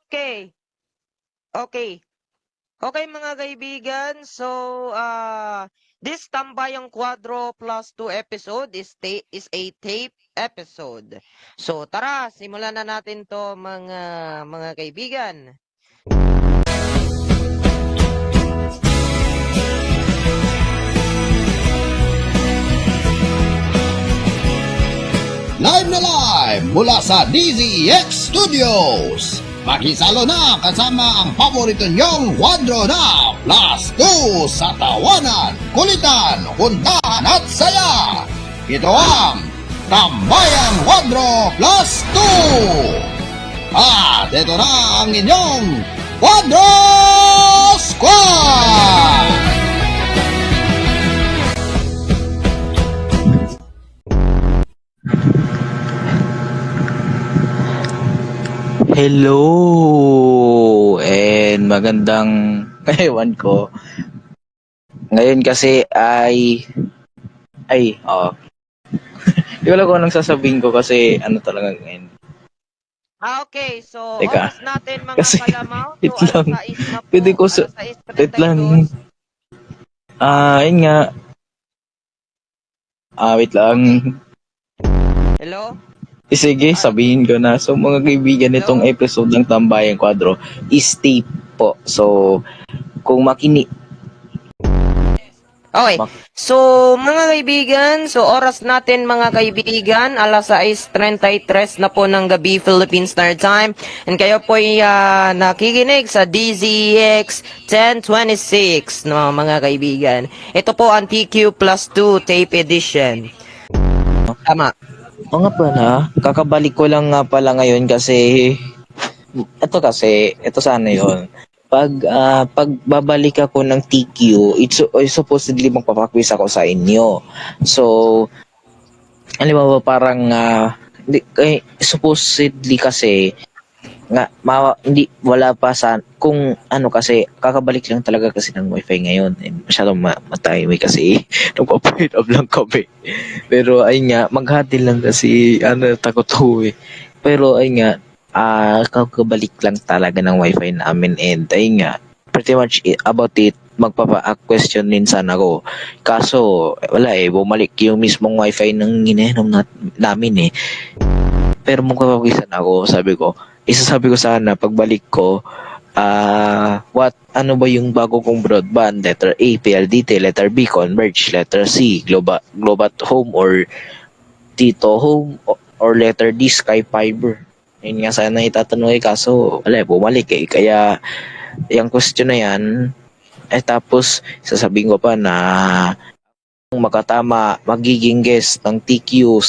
Okay. Okay. Okay mga kaibigan, so this Tambayang Quadro plus 2 episode is a tape episode. So tara, simulan na natin to mga kaibigan. Live na live mula sa DZX Studios. Makisalo na kasama ang paborito niyong Quadro na Plus 2 sa tawanan, kulitan, kuntahan at saya. Ito ang Tambayang Quadro Plus 2. At ito na ang inyong Quadro Squad! Hello and magandang ewan ko. Ngayon kasi Di ko alam kung anong sasabihin ko kasi ano talaga ngayon. Okay, so Teka, oras natin mga kasi kalamaw. So wait lang. alas 6 na po. Pwede ko sa alas 6:32. wait lang. Yun nga. Wait lang. Hello? Sige, sabihin ko na. So mga kaibigan, itong episode ng Tambayang Quadro is tape po. So kung Okay. So, mga kaibigan, so oras natin mga kaibigan, alas 6:33 na po ng gabi Philippine Standard Time. And kayo po ay nakikinig sa DZX 1026, no, mga kaibigan. Ito po ang TQ Plus 2 Tape Edition. Tama. O nga pala, kakabalik ko lang nga pala ngayon kasi ito sana yon. Pagbabalik ako ng TQ, it's supposedly magpapakwis ako sa inyo. So, alam mo ba parang supposedly kasi nga hindi wala pa sa kung ano kasi kakabalik lang talaga kasi ng wifi ngayon. Masyadong matahimik kasi nagpa-point up lang kami. Pero ay nga maghati lang kasi takot ko eh. Pero ay nga kakabalik lang talaga ng wifi namin and ay nga pretty much about it magpapa-question din sana ako. Kaso wala eh, bumalik yung mismong wifi ng ininom namin eh. Pero magpapawisan ako, isasabi ko sana pagbalik ko, ano ba yung bago kong broadband? Letter A, PLDT, letter B, Converge, letter C, Globat Home or Tito Home, or letter D, Sky Fiber. Yun nga sana itatanong kaso wala, bumalik eh. Kaya yung question na yan, tapos sasabihin ko pa na makatama, magiging guest ng TQ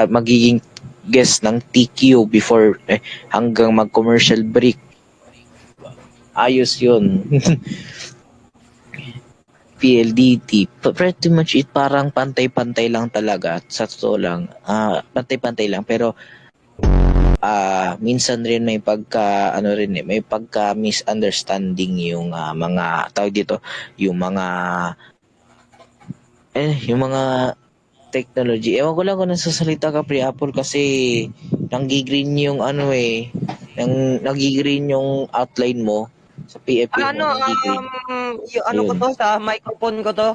magiging guest ng TQ before hanggang mag-commercial break. Ayos yun. PLDT, pretty much it parang pantay-pantay lang talaga. Sa totoo lang, pantay-pantay lang. Pero, minsan rin may may pagka misunderstanding yung mga, tawag dito, yung mga technology. Ewan ko lang kung nasasalita ka pre-Apple kasi nanggigreen yung nagigreen yung outline mo sa PFP mo. Ko to, sa microphone ko to.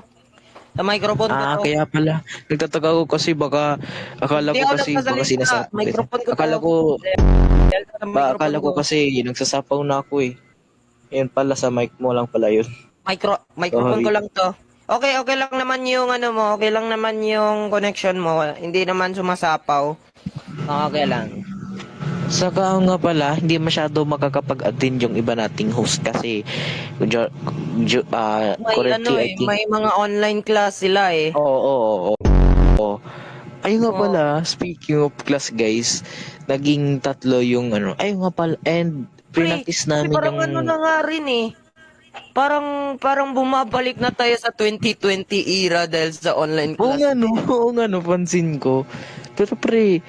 Sa microphone ko to. Kaya pala. Nagtataka ko kasi baka akala ko kasi baka sinasabi. Akala ko kasi nagsasapaw na ako eh. Yan pala sa mic mo lang pala yun. Microphone ko lang to. Okay lang naman yung okay lang naman yung connection mo. Hindi naman sumasapaw. Okay lang. Saka nga pala, hindi masyado makakapag-attend yung iba nating host kasi currently may mga online class sila eh. Oo. Ayun nga pala, speaking of class guys, naging 3 yung ayun nga pala, and practice namin parang yung na nga rin eh. Parang bumabalik na tayo sa 2020 era dahil sa online class. Oo nga no, pansin ko. Pero pre,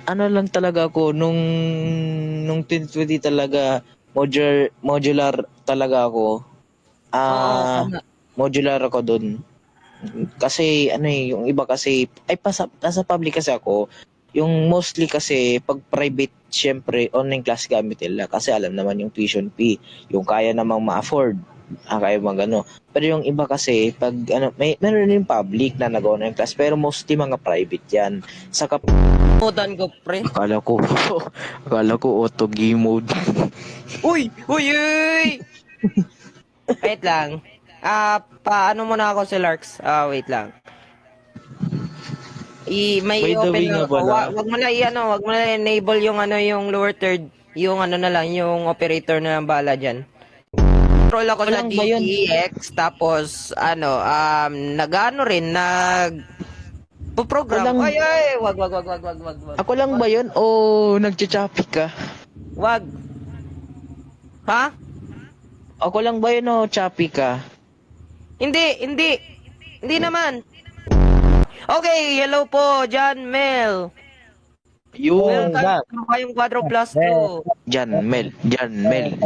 lang talaga ako nung 2020 talaga modular talaga ako. Modular ako doon. Kasi yung iba kasi nasa public kasi ako. Yung mostly kasi, pag private, syempre, online class gamit nila. Kasi alam naman yung tuition fee. Yung kaya namang ma-afford. Kaya magano. Pero yung iba kasi, pag ano, meron din public na nag-online class. Pero mostly mga private yan. Saka, Mudan ko, pre. akala ko auto game mode. Uy! Uy! Uy! Wait lang. Paano muna ako si Larks? Wait lang. May By the open way nga na ako. pala. Wag mo na wag mo na enable yung yung lower third, yung na lang, yung operator na lang bala diyan. Control ako sa Walang ba yun? DTX, tapos nagano rin, program. Walang- Ay, wag. Ako lang ba yun? O nagcha-choppy ka? Wag. Ha? Ako lang ba yun o choppy ka? Hindi naman. Okay, hello po, John Mel. Yung Welcome kayong Quadro Plus 2. Jan Mel. John Mel.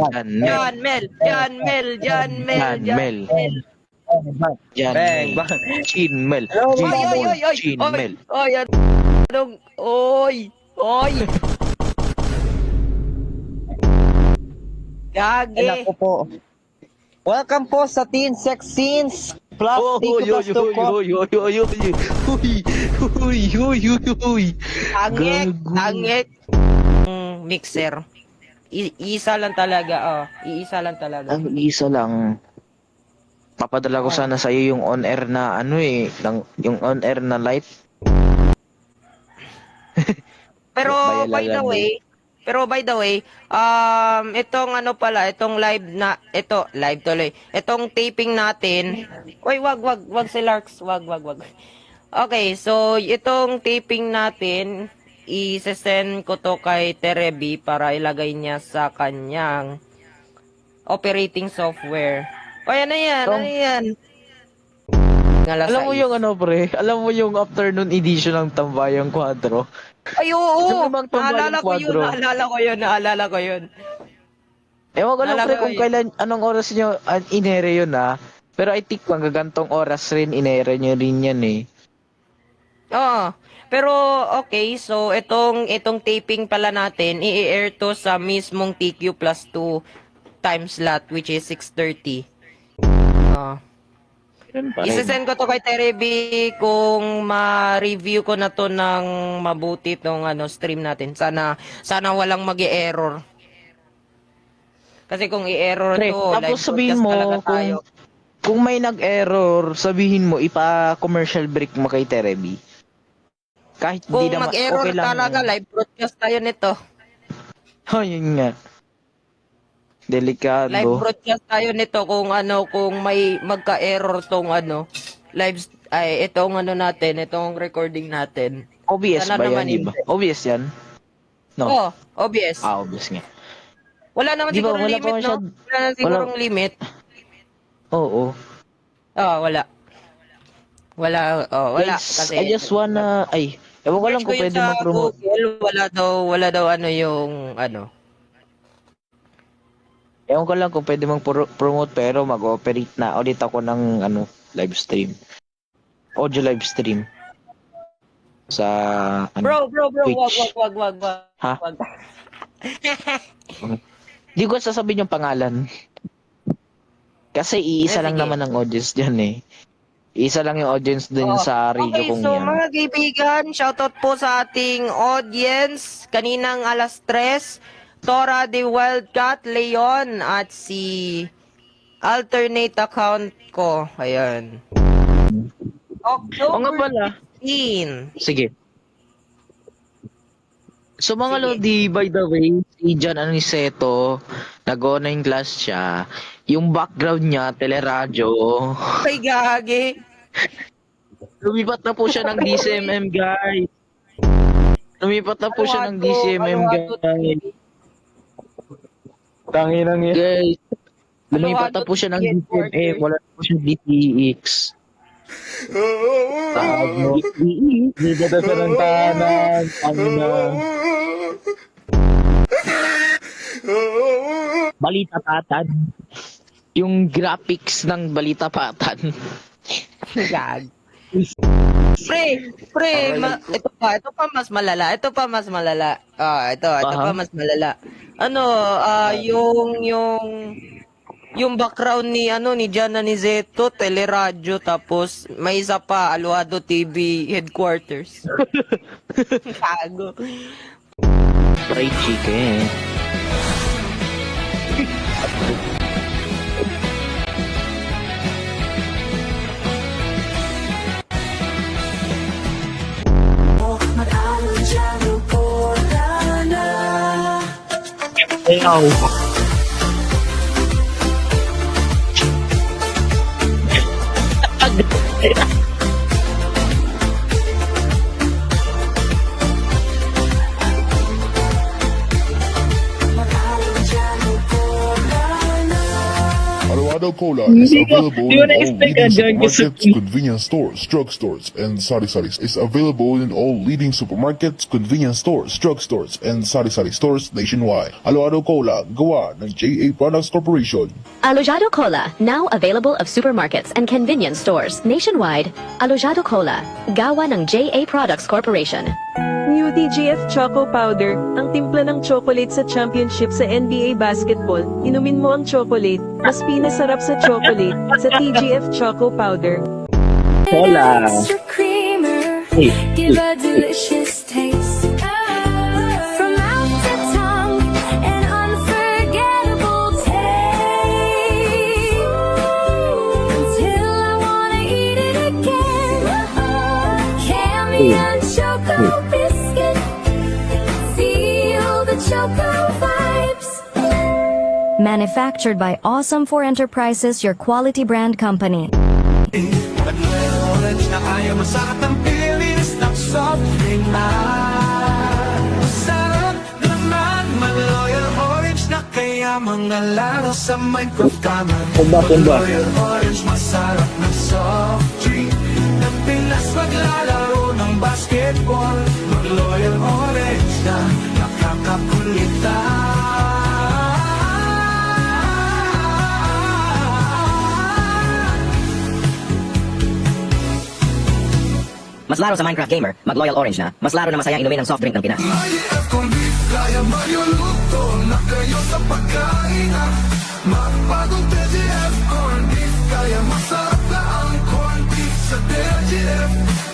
Chin Mel. Chin Mel. Oy, anong, oy. Gage. Ako po. Welcome po sa Teen Sex Scenes Plus Tico Plus 2 po. Tangik. Mixer. Isa lang talaga, Iisa lang talaga. Ang isa lang. Papadala ko sana sa iyo yung on-air na yung on-air na light. Pero Bayalagan by the way, itong itong live tuloy. Itong taping natin. Oy, wag si Larks, wag. Okay, so itong taping natin, i-send ko to kay Terebi para ilagay niya sa kanyang operating software. Oy, ano yan? Alam mo yung pre? Alam mo yung afternoon edition ng Tambayang Quadro? Ay, oo. Yung ibang Tambayang Quadro. Naalala ko yun. Ewan ko lang Naalala pre ko kung anong oras nyo inere yun Pero I think magagantong oras rin inere nyo rin yan eh. Oo. Pero okay, so itong taping pala natin, i-air to sa mismong TQ plus 2 time slot, which is 6:30. Yun pa rin. Isasend ko to kay Terebi kung ma-review ko na to ng mabuti tong stream natin. Sana walang magi-error. Kasi kung i-error Pre, to, tapos live sabihin broadcast mo talaga tayo. kung may nag-error, sabihin mo ipa-commercial break mo kay Terebi. Kahit Kung hindi naman mag-error okay lang. talaga, live broadcast tayo nito. Yun nga. Delikado. Live broadcast tayo nito kung may magka-error tong itong natin, itong recording natin. OBS Sana ba naman yan, diba? OBS yan? No. Oh, obvious. OBS nga. Wala naman Di ba, siguro wala limit, pa no? masyad- Wala naman sigurong limit. Oo. Wala. Wala, wala. Guys, Kasi, I just wanna, ewan ko lang search kung yun pwede sa mag-promote. Google, wala daw yung Ewan ko lang kung pwede mag-promote pero mag-operate na ulit ako ng live stream. Audio live stream. Sa Bro, Twitch. wag. Ha? Wag. Di ko sasabihin yung pangalan. Kasi iisa lang sige. naman ang audience dyan eh. Isa lang yung audience din sa radio Okay, kong so yan. mga kaibigan, shoutout po sa ating audience. Kaninang alas 3, Tora the Wildcat, Leon, at si alternate account ko. Ayan. Oo nga pala. 15. Sige. So mga Sige. Lodi, by the way, si John Aniceto, nag-online class siya. Yung background niya, teleradyo. Ay, gagi. Lumipat na po siya ng DCMM, guys. Lumipat na po siya ng DCMM, guys. Tanginang yan. Guys, lumipat na po siya ng DCMM. Wala na po siya DTX. Dito na siya ng tahanan. Balita Patan. Yung graphics ng Balita Patan. Gag. Ito pa mas malala. Ito pa mas malala. Ano, yung background ni Jana Nizeto, teleradyo, tapos may isa pa, Aluado TV headquarters. Kago. Fried chicken. Ayaw. Alvarado Cola is available Hindi in ko all na-expect leading dyan kasi- supermarkets, convenience stores, drugstores, and sari-saris. Is available in all leading supermarkets, convenience stores, drugstores, and sari-sari stores nationwide. Alvarado Cola, gawa ng JA Products Corporation. Alojado Cola, now available of supermarkets and convenience stores nationwide. Alojado Cola, gawa ng JA Products Corporation. New TGF Choco Powder, ang timpla ng chocolate sa championship sa NBA basketball. Inumin mo ang chocolate, mas pinasarap sa chocolate, sa TGF Choco Powder. Cola. Extra creamer, Hey, give a delicious taste. From mouth to tongue, an unforgettable taste. Until I wanna eat it again. Cameo choco biscuit, feel the choco vibes. Manufactured by Awesome 4 Enterprises, your quality brand company. Orange na kaya masarap ng pilis ng soft drink na masarap naman Mag-Loyal Orange na kaya mga laro sa microphone Mag-Loyal Orange masarap ng soft drink ng Pilas maglalaro ng basketball Mag-Loyal Orange na nakakakulitan Mas laro sa Minecraft Gamer, mag-Loyal Orange na. Mas laro na masayang inumin ng soft drink ng Pinas. IF kung beef, kaya mayuluto na kayo sa pagkain Magpagong TGF corn beef, kaya masarap na ang corn beef sa TGF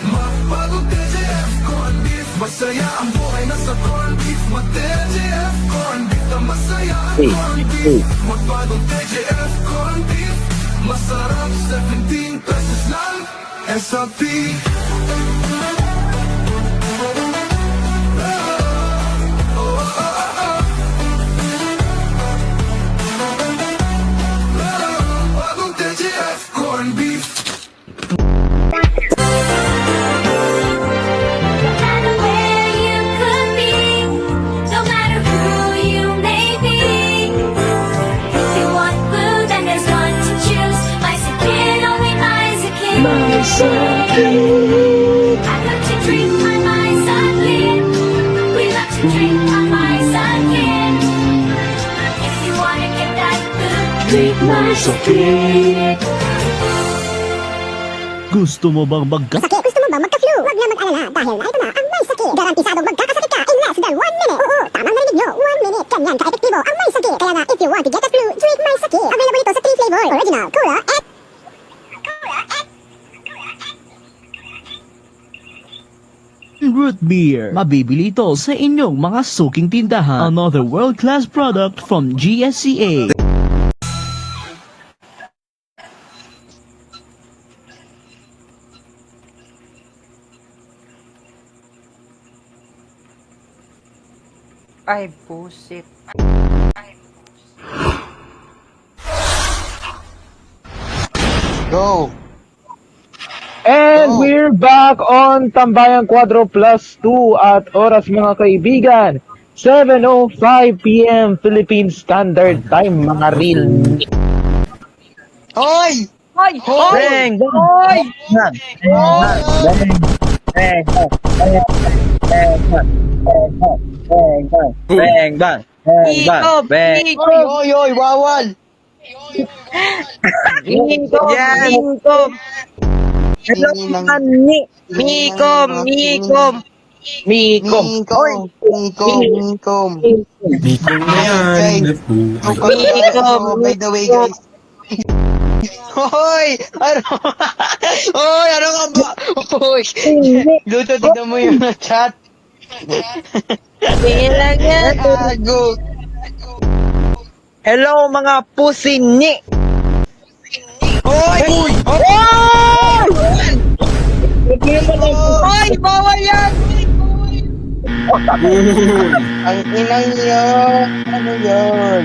Magpagong TGF corn beef, masaya ang buhay na sa corn beef Mag-TGF corn beef na masaya ang corn beef Magpagong TGF corn beef, masarap 17 pesos lang SOP Bagong TGF corn beef No matter where you could be, no matter who you may be. If you want blue, then there's one to choose. Mysakin, only Mysakin. I love to drink my Mysakin. We love to drink my Mysakin. If you wanna get that good, drink Mysakin. Gusto mo bang Sakit, gusto mo ba magka-flu? Huwag na mag-alala dahil narito na ang may sakit. Garantisadong magkakasakit ka in less than 1 minute. Oo, tamang narinig nyo, 1 minute. Ganyan ka-epektibo ang may sakit. Kaya nga, if you want to get the flu, drink may sakit. Available ito sa 3 flavor. Original, Cola, at... root beer? Mabibili ito sa inyong mga suking tindahan. Another world-class product from GSCA. Ay, pusit. Go! And we're back on Tambayan Quadro Plus 2 at oras mga kaibigan. 7:05 PM Philippine Standard Time, mga real. Hoy! Hoy! Bang! Hoy! Bang! Bang! Bang! Hikop! Hikop! Hoy, bawal! Hikop! Yan. Hikop! Hello, mga ni. Mikom, Mikom. Mikom. Mikom. Bicol na yan. Mikom, By the way, guys. Hoy! Ano? Hoy, ano ka ba? Hoy! Luto, tignan mo yung chat. Tingin lang yan. Gago. Hello, mga pusi ni. Hoy! Hoy! Hoy, bawal yan! Ang inang yun. Ano yun?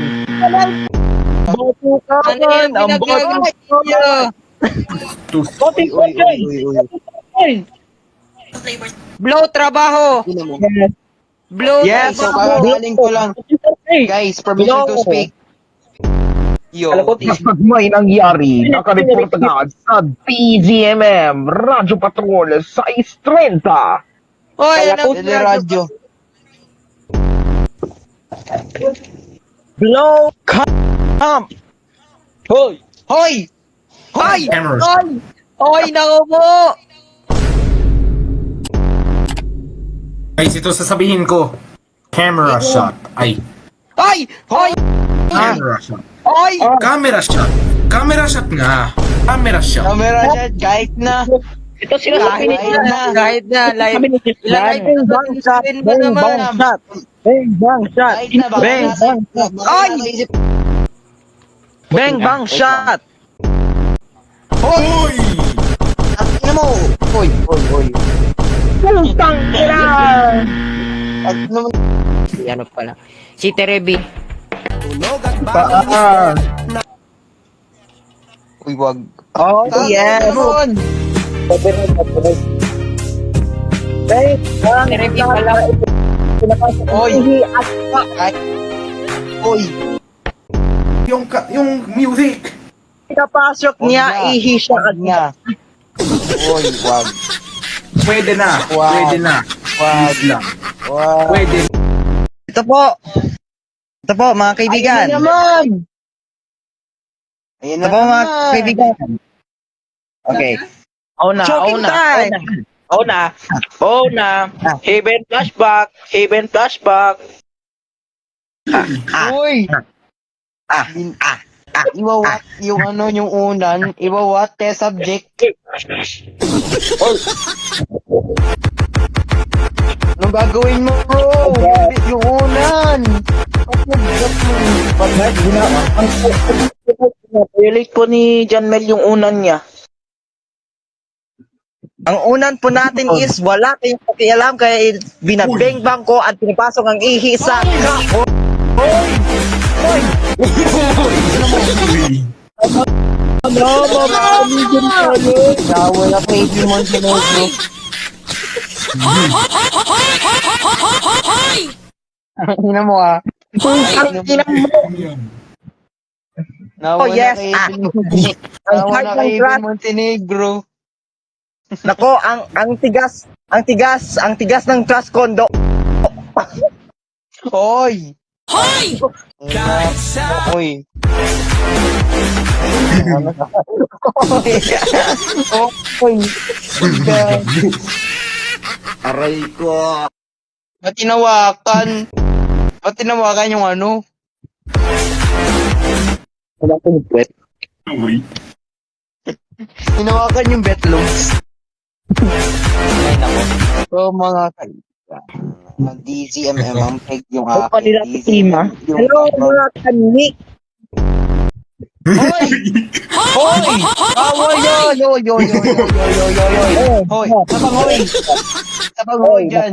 Ano yung pinagagawa niyo? Blow trabaho. Blow Yes, so kakagaling ko lang. Guys, permission to speak. Yo. Kapag may nangyari, nakareport agad sa PGMM Radyo Patrol 630. Hoy, ano? Dele radyo. Blow Camp. Hoy! Hoy! Hoy! Cameras. Hoy! Hoy, naku po! Guys, ito sasabihin ko. Camera shot. Ay. Hoy! Hoy! Camera shot. Hoy! Camera shot. Camera shot nga. Camera shot. Camera shot, kahit na. Ito sila sa Kahit na, kahit na, live. Ilagay mo na Bang sa screen mo naman. shot. Bang bang shot. Kahit na, baka Bang nasa- bang. baka Ay! nakaisip. Bang bang shot. Hoy! Tingnan mo. Hoy, hoy, hoy. Putang ina. At naman. Si ano pala? Si Terebi. Uy, wag. Oh yes. Naman. Bang bang. Terebi pala. Hoy. Ay. Hoy. Yung music. Pinapasok niya, ihi siya Wag niya. Hoy, wag. Pwede na. Wow. Pwede na. Wag. Please lang. Wag. Pwede. Ito po. Ito po, mga kaibigan. Ayun naman. Ito po, mga kaibigan. Okay. Choking time! Una. Haven flashback. Uy! Iwawat yung ano, yung unan. Iwawat test subject. Anong gagawin mo, bro? Yung unan. Violate po ni John Mel yung unan niya. Ang unan po natin is wala kayong pakialam kaya binabengbang ko at pinapasok ang ihi sa wala pa ibig mo sinodro. Ina mo ah. Oh, yes, Nawala kay Ibig Montenegro. Nako, ang tigas ng trust condo. Hoy! Hoy! Hoy! Hoy! Aray ko. Ba't tinawakan? Ba't tinawakan yung ano? Wala ko yung puwet. Uy. Tinawakan yung betlooms. Ay, nako. So, mga kaibigan, mag-DCMM ang peg yung akin. Hello, mga kanik. Hoy! Hoy! Hoy! Hoy! Tapang hoy! Tapang hoy dyan!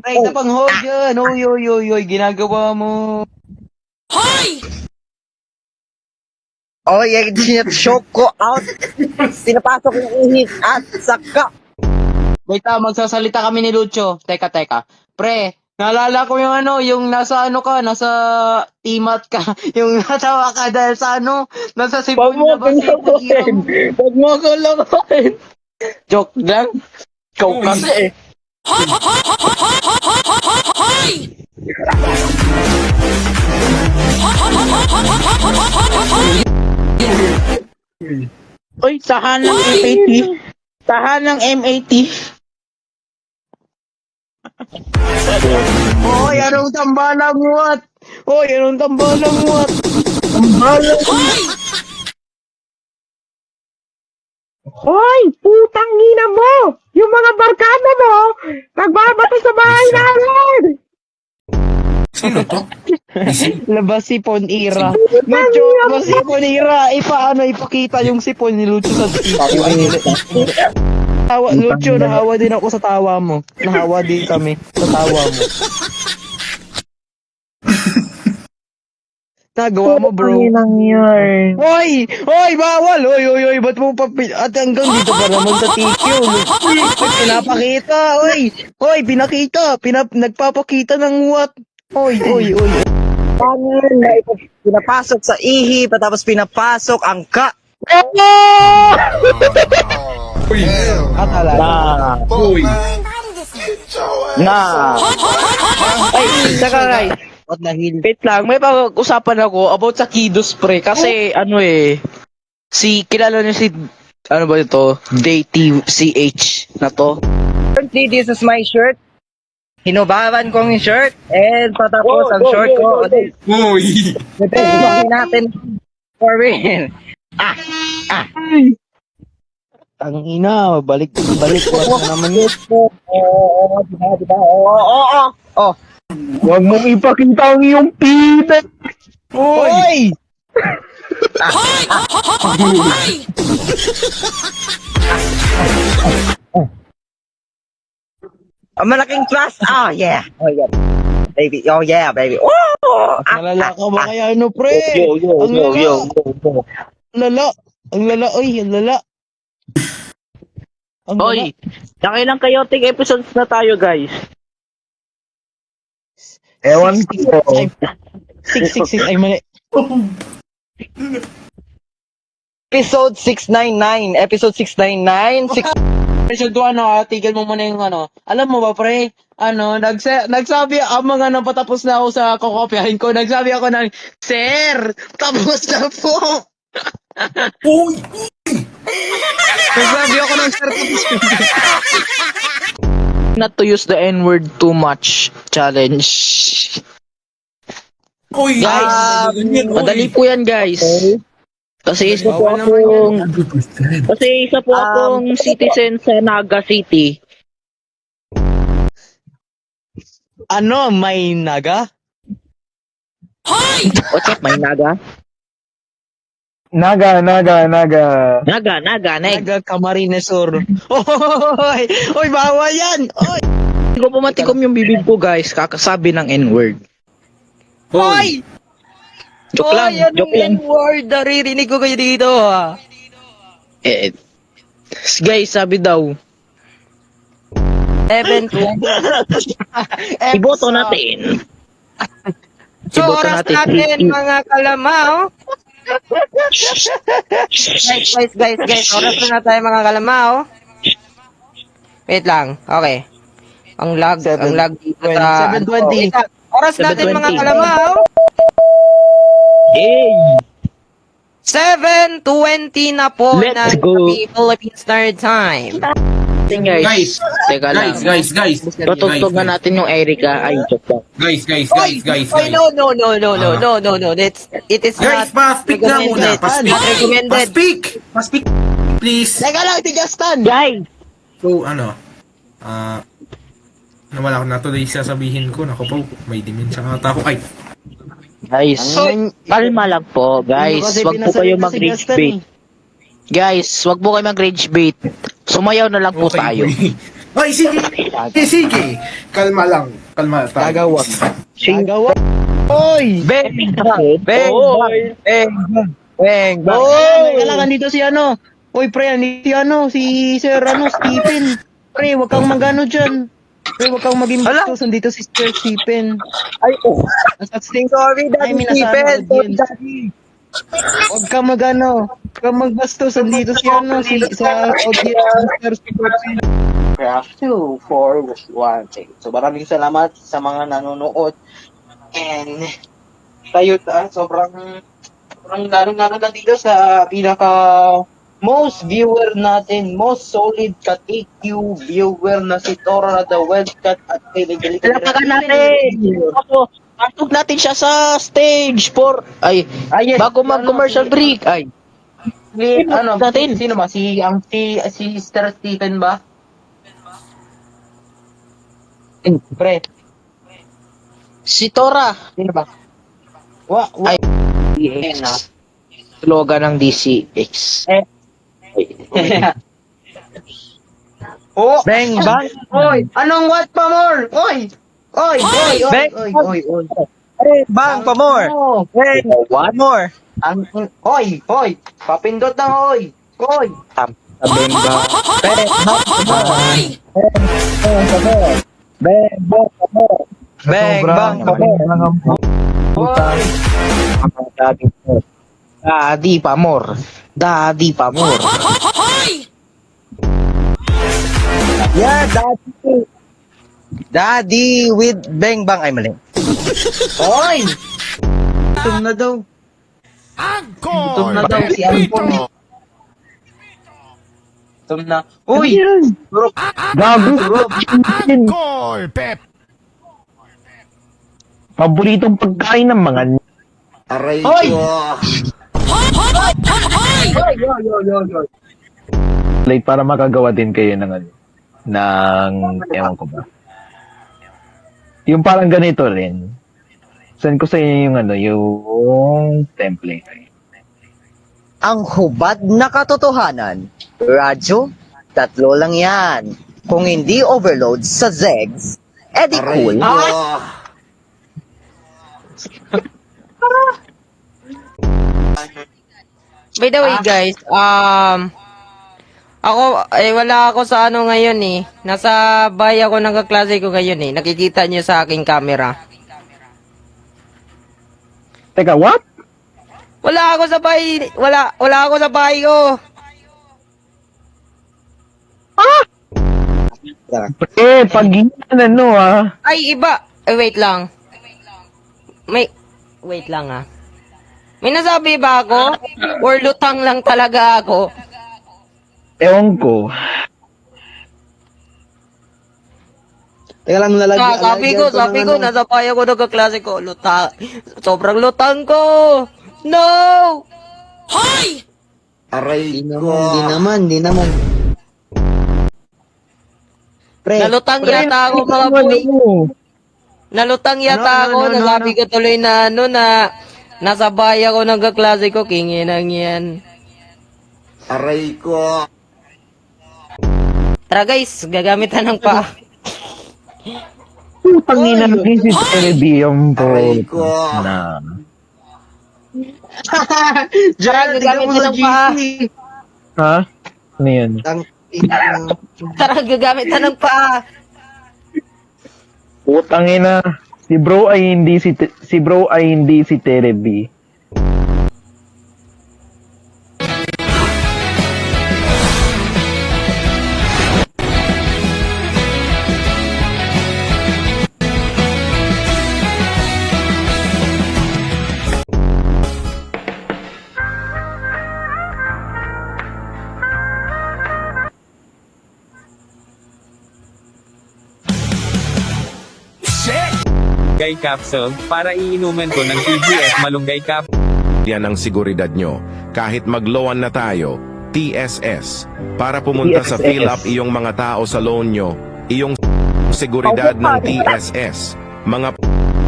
Ay, tapang hoy dyan! Hoy! Ginagawa mo! Oy, sinat-shock ko out. Pinapasok ng ihit at saka. Wait, magsasalita kami ni Lucho. Teka. Pre, naalala ko yung ano, yung nasa ano ka, nasa timat ka. Yung natawa ka dahil sa ano, nasa Cebu na ba? Huwag mo ko lakuin. Joke lang. Ikaw kasi eh. Uy, sahan ng APT. Listahan ng MAT. Hoy, anong tambalang what? Hoy, anong tambalang what? Hoy, putang ina mo! Yung mga barkada mo, nagbabato sa bahay namin! Sino to? Labas si Ponira. Lucho, labas si Ponira. Ipakita yung sipon ni Lucho sa video. Lucho, nahawa din ako sa tawa mo. Nahawa din kami sa tawa mo. Nagawa mo, bro. Hoy! Hoy, bawal! Hoy, ba't mo at hanggang dito pa naman sa TQ? Pinapakita, hoy, pinakita, nagpapakita ng what? Hoy. Pinapasok sa ihi, tapos pinapasok ang ka. Uy! Uy! Ay, saka guys. Wait lang, may pag-usapan ako about sa Kidos pre. Kasi, kilala niyo si, ano ba ito? DayTCH na to. Currently, this is my shirt. Hinubaban kong yung shirt and patapos ang short ko. Uy! Pwede natin for win. Tangina, balik ko naman yun. Oo. Huwag mong ipakita ang iyong pita. Hoy! Malaking trust. Oh, yeah. Baby. Oh, yeah, baby. Oh! Nalala ka ba kaya ano, pre? Ang lala. Ang lala. Hoy, nakailang chaotic episodes na tayo, guys. Ewan ko. 666, ay mali. Episode 699. Episode 699. Episode 2, tigil mo muna yung Alam mo ba, pre? Nagsabi, mga napatapos na ako sa kokopyahin ko, nagsabi ako ng, Sir, tapos na po. Uy! Nagsabi ako ng Sir, tapos na po. Not to use the N-word too much challenge. Uy! Guys, madali po yan, guys. Kasi isa po akong citizen sa Naga City. May naga? What's up, may Naga? Naga. Naga Camarinesor. Oy, bawal yan! Oy! Hindi ko pumatikom yung bibig ko, guys. Kakasabi ng N-word. Hoy! Joke lang. N-word, naririnig ko kayo dito. Guys, sabi daw. 7 Iboto natin. So, oras natin, mga kalamaw. Guys, oras na tayo, mga kalamaw. Wait lang, okay. Ang lag dito sa... 7:20. Oras natin, mga kalamaw. 7:20 na po. Let's na go. Philippine Standard Time. Guys, Teka lang. guys. Patugtog na natin yung Erica. Ay, joke lang. Guys. No. It is Guys, not pa-speak na muna. recommended. Pa-speak, please. Teka lang, tigastan! Guys! So, nawala ko na tuloy sasabihin ko. Naku po, may dimensya ata ako. Ay, Guys, kalma lang po, guys. Wag po kayo mag-rage bait. Guys, wag po kayo mag-rage bait. Sumayaw na lang po tayo. Ay, sige. Kalma lang. Kalma tayo. Tagawag. Oy! Bang! Kailangan dito si Oy, pre, si Sir Stephen. Pre, wag kang magano dyan. Pre, wag kang maging bastusan dito si Sir Stephen. Ay, sorry, Daddy Stephen. Sorry, Daddy. Wag kang magbastusan dito sa audience Sir Stephen. Craft 2 for 1. So maraming salamat sa mga nanonood. And tayo sobrang lalo na dito sa most viewer natin, most solid cat AQ viewer na si Tora the Wildcat at Pilipilik. Palakpakan natin! Pasok natin siya sa stage for yes, bago mag-commercial break. Ano, natin. sino ba? Si Sir Stephen ba? Pre, Si Tora. sino ba? Ay, slogan ng DCX. Oh! Bang, bang! Oy! Anong what pa more? Oy! Oy! Oy! Bang! Oy! Bang, pa more! Bang, one more! Oy! Oy! Papindot na oy! Oy! Bang, bang! Bang, bang! Oy! Daddy pa more! Daddy pa more! Yeah, daddy! Daddy with bang bang! Ay, mali. Oy! Gutom na daw. Gutom na daw si Angkor. Gutom na. Uy! Gago! Paboritong pagkain ng mga Aray Hoy! ko. like para makagawa din kayo ng ewan ko ba. Yung parang ganito rin. Send ko sa inyo yung yung template. Ang hubad na katotohanan. Radyo, 3 lang yan. Kung hindi overload sa Zegs, edi cool. By the way, guys, ako, wala ako sa ano ngayon eh. Nasa bahay ako ng kaklase ko ngayon eh. Nakikita niyo sa aking camera. Teka, what? Wala ako sa bahay, wala ako sa bahay ko. Pag Ay, iba. Wait lang. Wait lang ah. May nasabi ba ako? Or lutang lang talaga ako? Ewan ko. Teka lang, Sabi ko, nasa bahay ako ng kaklase ko. Sobrang lutang ko. No! Hoy! Aray ko. Di naman. Pre, Nalutang yata ako mga boy. Nalutang yata ako. Nasabi ko tuloy na nasa bahay ako ng kaklase ko. Kinginang yan. Aray ko. Tara guys, gagamitan ng paa. Putangina na si Telebium po. Aray ko. Na. Tara, gagamitan ng paa. Ha? Ano yun? Tara, gagamitan ng paa. Putangina. Si bro ay hindi si Telebi. Malunggay capsule, para iinumin ko ng TGF Malunggay capsule. Yan ang seguridad nyo. Kahit magloan na tayo, TSS. Para pumunta sa fill up iyong mga tao sa loan nyo, iyong seguridad ng TSS. Mga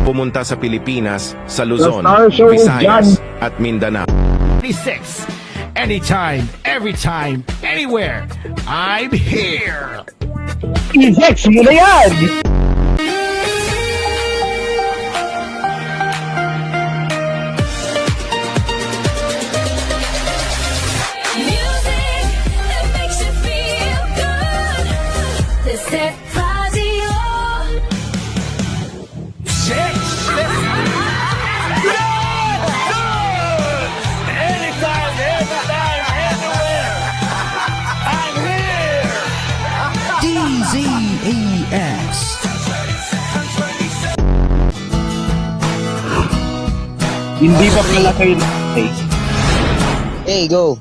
pumunta sa Pilipinas, sa Luzon, Visayas, at Mindanao. 36. Anytime, every time, anywhere. I'm here. T-Zex mo na yan! Music that makes you feel good. The Set Radio. Anytime, anywhere. I'm here. DZEX. Hindi pa pala kayo Hey, go.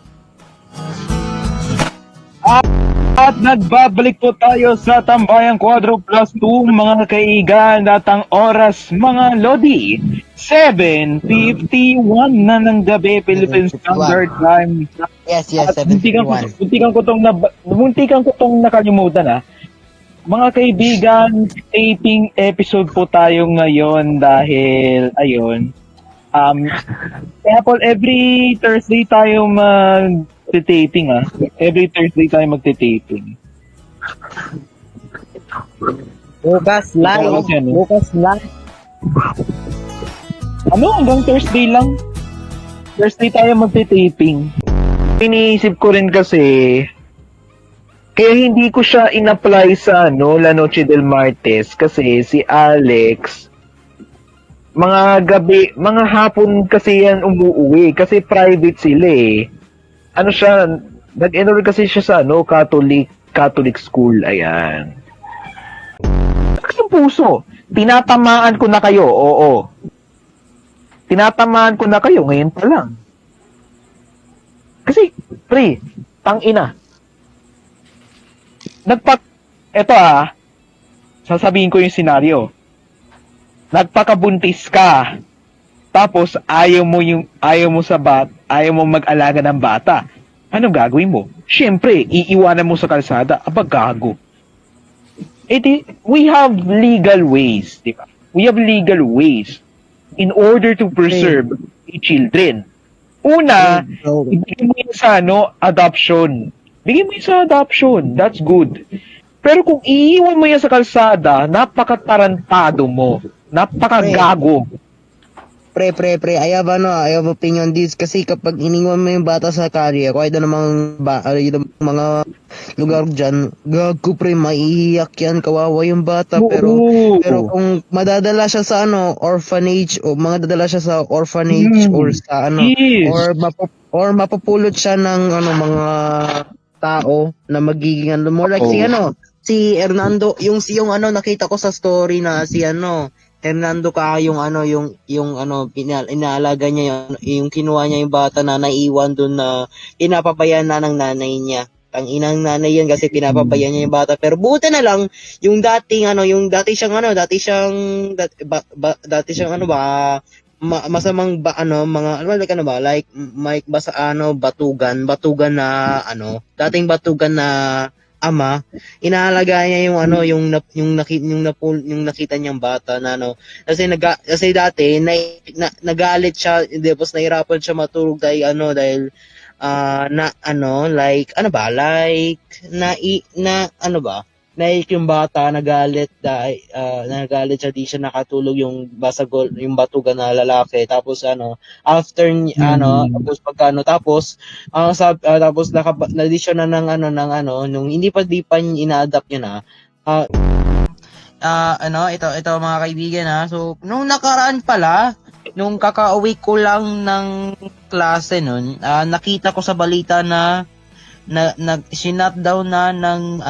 At nagbabalik po tayo sa Tambayang Quadro Plus 2 mga kaigan at ang oras mga Lodi 7:51 na ng gabi Philippine Standard Time. Yes, At 7:51. muntikan ko tong nakalimutan Mga kaibigan, taping episode po tayo ngayon dahil ayun. Kaya po every Thursday tayo magte-taping Every Thursday tayo magte-taping. Bukas live. Bukas live. Hanggang Thursday lang. Thursday tayo magte-taping. Iniisip ko rin kasi kaya hindi ko siya in-apply sa La Noche del Martes kasi si Alex mga gabi, mga hapon kasi yan umuuwi kasi private sila nag-enroll kasi siya sa Catholic school, ayan. Ang puso, tinatamaan ko na kayo, oo. Tinatamaan ko na kayo ngayon pa lang. Kasi, pre, tangina. Eto sasabihin ko yung senaryo. Nagpakabuntis ka. Tapos ayaw mo mag-alaga ng bata. Anong gagawin mo? Siyempre, iiwanan mo sa kalsada. Aba, gago. We have legal ways, di ba? We have legal ways in order to preserve the children. Una, ibigay mo yun sa adoption. Bigyan mo yun sa adoption. That's good. Pero kung iiwan mo yan sa kalsada, napakatarantado mo. Napakagago. Pre, I have opinion this kasi kapag iniwan mo yung bata sa kalye, kahit namang yung mga lugar dyan, gago pre, maiiyak yan, kawawa yung bata. Pero kung madadala siya sa orphanage, o madadala siya sa orphanage or sa or mapupulot siya ng mga tao na magiging more like si Hernando, yung nakita ko sa story na si Hernando inaalaga niya yung kinuha niya yung bata na naiwan doon na pinapabayaan na ng nanay niya. Ang inang nanay yan kasi pinapabayaan niya yung bata. Pero buti na lang yung dati siyang masamang batugan na ama, inaalaga niya yung nakita niyang bata na kasi dati nagalit siya, tapos nahirapan siya matulog dahil yung bata nagalit siya, di siya nakatulog yung batugan na lalaki. Tapos tapos na-addition na nung hindi pa ina-adapt niya ito mga kaibigan So nung nakaraan pala, nung kakauwi ko lang ng klase nun, nakita ko sa balita na shutdown na ng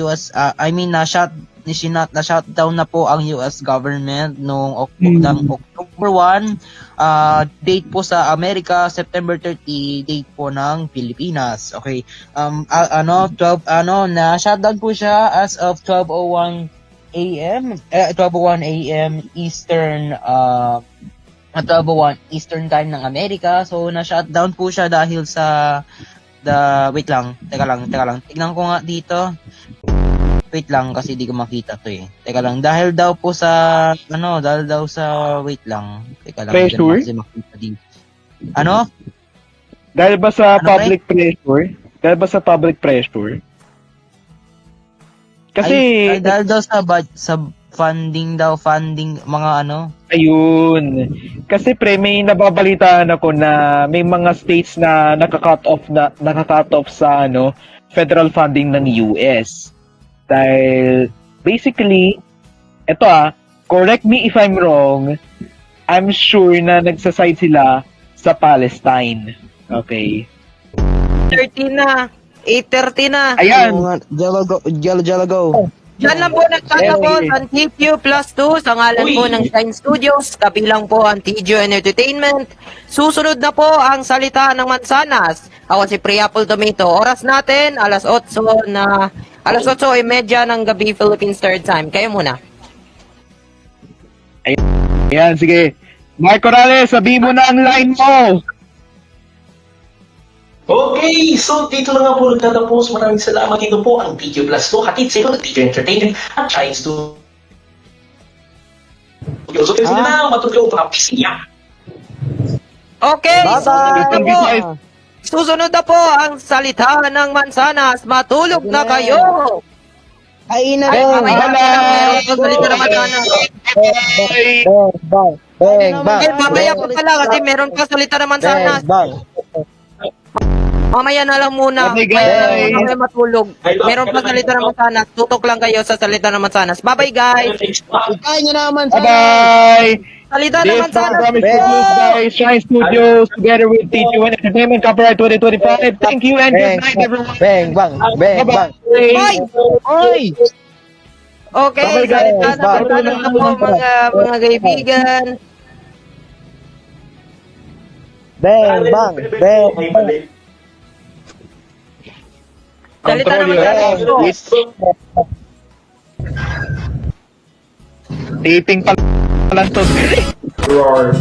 US na shutdown na po ang US government ng October 1, date po sa Amerika, September 30 date po ng Pilipinas. Okay. Na shutdown po siya as of 12:01 AM Eastern 12:01 Eastern time ng Amerika. So na shutdown po siya dahil sa wait lang. Teka lang. Tignan ko nga dito. Wait lang kasi di ko makita to Teka lang. Dahil daw sa wait lang. Teka lang. Pressure? Kasi makita dito. Dahil ba sa public pressure? Dahil ba sa public pressure? Kasi ay dahil daw sa funding mga Ayun. Kasi may nababalitaan ako na may mga states na naka-cut off sa federal funding ng US. Dahil basically correct me if I'm wrong, I'm sure na nagsaside sila sa Palestine. Okay. 8:30 na. Ayan. Jalo go. Diyan lang po nagtatapos ang TQ Plus 2 sa ngalan po ng Shine Studios, kabilang po ang TGO Entertainment. Susunod na po ang Salita ng Mansanas. Ako si Priapple Tomato. Oras natin, alas 8:30 ng gabi, Philippines Third Time. Kayo muna. Ayan, sige. Mark Corrales, sabihin mo na ang line mo. Okay, so dito na nga po nagtatapos. Maraming salamat. Dito po ang Video Plus 2. Hatid sa iyo ng Video Entertainment at Shine Studio. So, kasi na matulog ang pisnya. Okay, Bye-bye. susunod na po ang salita ng mansanas. Matulog na kayo. Kainan Ay, na. mamaya meron po salita ng mansanas. Bang, bang. Okay, mamaya pa pala kasi meron pa salita ng mansanas. Bang. Mamaya na lang muna. Okay, guys. Mamaya matulog. Meron pa salita ng mansanas. Tutok lang kayo sa salita ng mansanas. Bye-bye, guys. Kaya nyo naman sa... Bye-bye. Salita ng This mansanas. program is produced by Shine Studios together with TG1 Entertainment, copyright 2025. Thank you and good night, everyone. Bang, bang, bang, bang. Bye! Oy! Okay, Bye-bye, guys. salita ng mansanas na po mga kaibigan. Bang, bang, bang, bang. Salita ng mansanas po. Taping pa lang to. Roar.